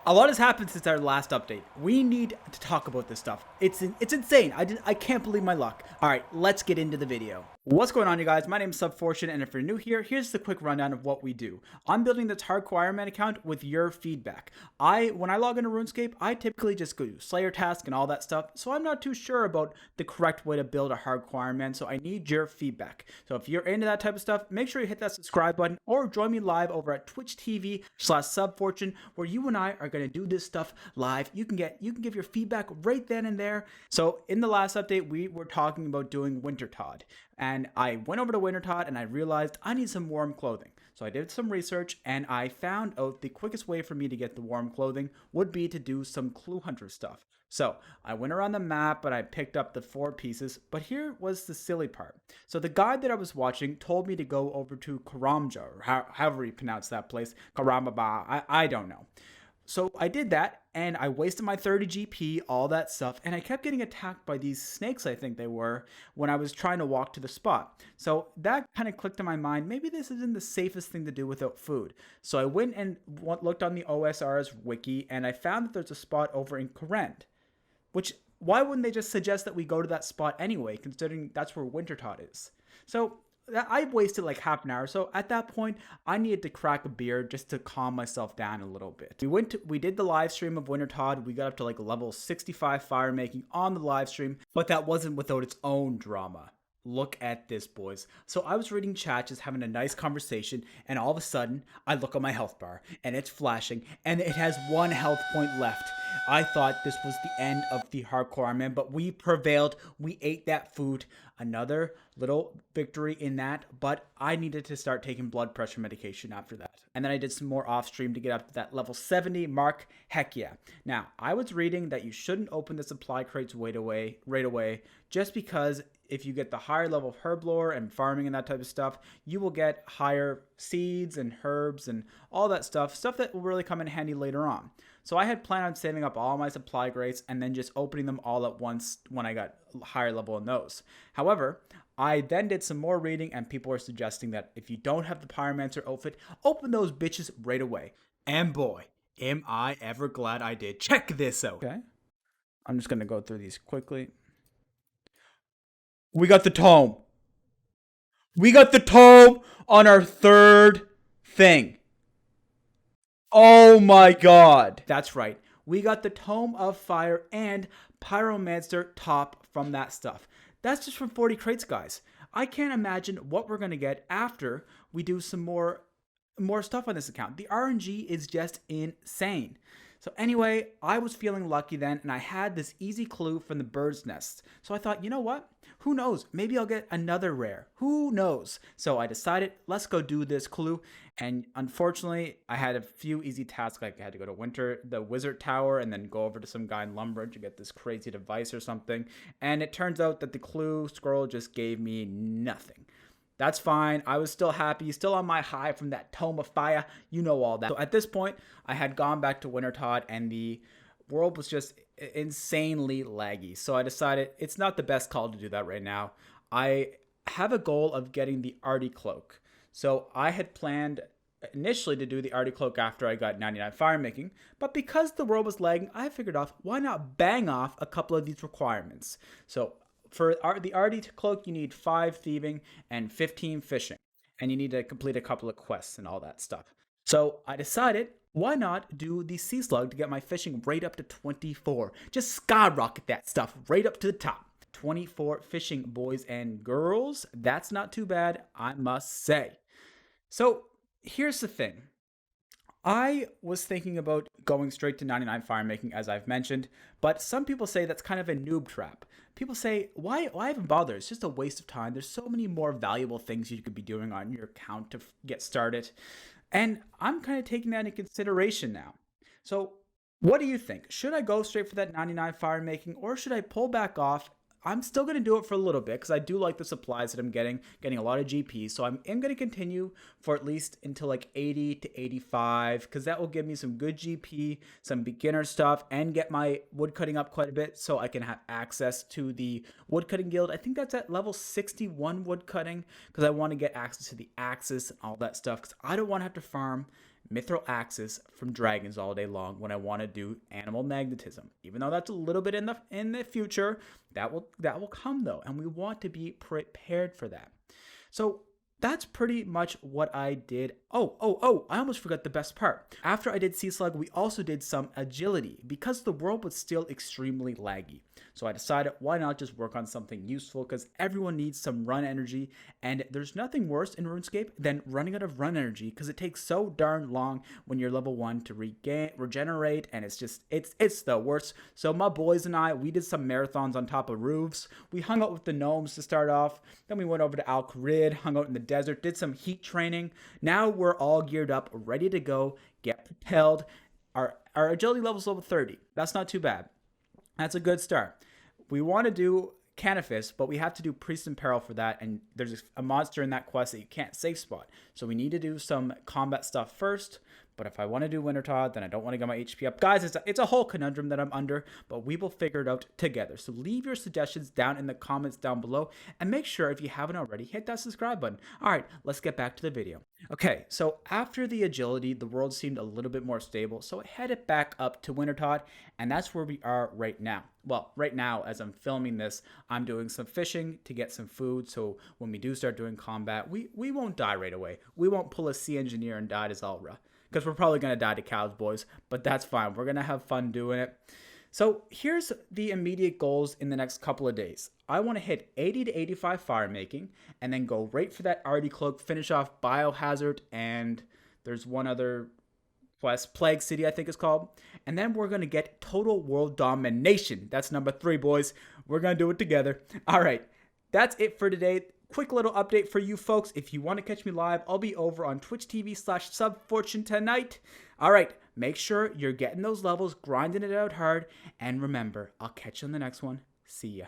A lot has happened since our last update. We need to talk about this stuff. It's insane. I can't believe my luck. All right, let's get into the video. What's going on, you guys? My name is Subfortune, and if you're new here, here's the quick rundown of what we do. I'm building this Hardcore Ironman account with your feedback. When I log into RuneScape, I typically just go do Slayer task and all that stuff, so I'm not too sure about the correct way to build a Hardcore Ironman, so I need your feedback. So if you're into that type of stuff, make sure you hit that subscribe button or join me live over at Twitch TV/Subfortune, where you and I are going to do this stuff live. You can give your feedback right then and there. So in the last update, we were talking about doing Wintertod, and I went over to Wintertod and I realized I need some warm clothing. So I did some research and I found out the quickest way for me to get the warm clothing would be to do some clue hunter stuff. So I went around the map and I picked up the 4 pieces, but here was the silly part. So the guide that I was watching told me to go over to Karamja, or however you pronounce that place, Karamaba, I don't know. So I did that, and I wasted my 30 GP, all that stuff, and I kept getting attacked by these snakes, I think they were, when I was trying to walk to the spot. So that kind of clicked in my mind, maybe this isn't the safest thing to do without food. So I went and looked on the OSR's wiki, and I found that there's a spot over in Korend, which, why wouldn't they just suggest that we go to that spot anyway, considering that's where Wintertod is? So I wasted like half an hour. So at that point, I needed to crack a beer just to calm myself down a little bit. We did the live stream of Wintertod. We got up to like level 65 firemaking on the live stream, but that wasn't without its own drama. Look at this, boys. So I was reading chat, just having a nice conversation, and all of a sudden, I look at my health bar, and it's flashing, and it has 1 health point left. I thought this was the end of the Hardcore Ironman, but we prevailed. We ate that food. Another little victory in that, but I needed to start taking blood pressure medication after that. And then I did some more off stream to get up to that level 70 mark. Heck yeah. Now, I was reading that you shouldn't open the supply crates right away, just because if you get the higher level of herb lore and farming and that type of stuff, you will get higher seeds and herbs and all that stuff that will really come in handy later on. So I had planned on saving up all my supply crates and then just opening them all at once when I got higher level in those. However, I then did some more reading, and people are suggesting that if you don't have the Pyromancer outfit, open those bitches right away. And boy, am I ever glad I did. Check this out. Okay, I'm just going to go through these quickly. We got the tome. We got the tome on our 3rd thing. Oh my god. That's right. We got the Tome of Fire and Pyromancer top from that stuff. That's just from 40 crates, guys. I can't imagine what we're going to get after we do some more stuff on this account. The RNG is just insane. So anyway, I was feeling lucky then, and I had this easy clue from the bird's nest. So I thought, you know what? Who knows? Maybe I'll get another rare. Who knows? So I decided, let's go do this clue. And unfortunately, I had a few easy tasks. Like I had to go to the Wizard Tower, and then go over to some guy in Lumbridge to get this crazy device or something. And it turns out that the clue scroll just gave me nothing. That's fine. I was still happy, still on my high from that Tome of Fire. You know all that. So at this point, I had gone back to Wintertod, and the world was just insanely laggy. So I decided it's not the best call to do that right now. I have a goal of getting the Ardy Cloak. So I had planned initially to do the Ardy Cloak after I got 99 firemaking, but because the world was lagging, I figured why not bang off a couple of these requirements. So for the Ardy Cloak, you need 5 thieving and 15 fishing, and you need to complete a couple of quests and all that stuff. So I decided, why not do the Sea Slug to get my fishing right up to 24? Just skyrocket that stuff right up to the top. 24 fishing, boys and girls. That's not too bad, I must say. So here's the thing. I was thinking about going straight to 99 firemaking, as I've mentioned, but some people say that's kind of a noob trap. People say, why even bother? It's just a waste of time. There's so many more valuable things you could be doing on your account to get started. And I'm kind of taking that into consideration now. So what do you think? Should I go straight for that 99 firemaking, or should I pull back off? I'm still going to do it for a little bit because I do like the supplies that I'm getting a lot of GP. So I'm going to continue for at least until like 80 to 85 because that will give me some good GP, some beginner stuff, and get my woodcutting up quite a bit so I can have access to the woodcutting guild. I think that's at level 61 woodcutting because I want to get access to the axes and all that stuff because I don't want to have to farm mithril axes from dragons all day long when I want to do animal magnetism. Even though that's a little bit in the future, that will come though, and we want to be prepared for that. So that's pretty much what I did. Oh, I almost forgot the best part. After I did Sea Slug, we also did some agility because the world was still extremely laggy. So I decided, why not just work on something useful, because everyone needs some run energy, and there's nothing worse in RuneScape than running out of run energy, because it takes so darn long when you're level 1 to regenerate, and it's the worst. So my boys and I, we did some marathons on top of roofs. We hung out with the gnomes to start off, then we went over to Al Kharid, hung out in the desert, did some heat training. Now we're all geared up, ready to go, get propelled. Our agility level is level 30. That's not too bad. That's a good start. We want to do Canifis, but we have to do Priest in Peril for that, and there's a monster in that quest that you can't safe spot. So we need to do some combat stuff first, but if I want to do Wintertod, then I don't want to get my HP up. Guys, it's a whole conundrum that I'm under, but we will figure it out together. So leave your suggestions down in the comments down below, and make sure, if you haven't already, hit that subscribe button. All right, let's get back to the video. Okay, so after the agility, the world seemed a little bit more stable, so I headed back up to Wintertod, and that's where we are right now. Well, right now, as I'm filming this, I'm doing some fishing to get some food, so when we do start doing combat, we won't die right away. We won't pull a sea engineer and die to Zalra, because we're probably going to die to cows, boys, but that's fine. We're going to have fun doing it. So here's the immediate goals in the next couple of days. I want to hit 80 to 85 firemaking, and then go right for that Ardy Cloak, finish off Biohazard, and there's one other quest, Plague City I think it's called, and then we're going to get total world domination. That's number 3, boys. We're going to do it together. All right, that's it for today. Quick little update for you folks. If you want to catch me live, I'll be over on twitch.tv/subfortune tonight. All right, make sure you're getting those levels, grinding it out hard, and remember, I'll catch you on the next one. See ya.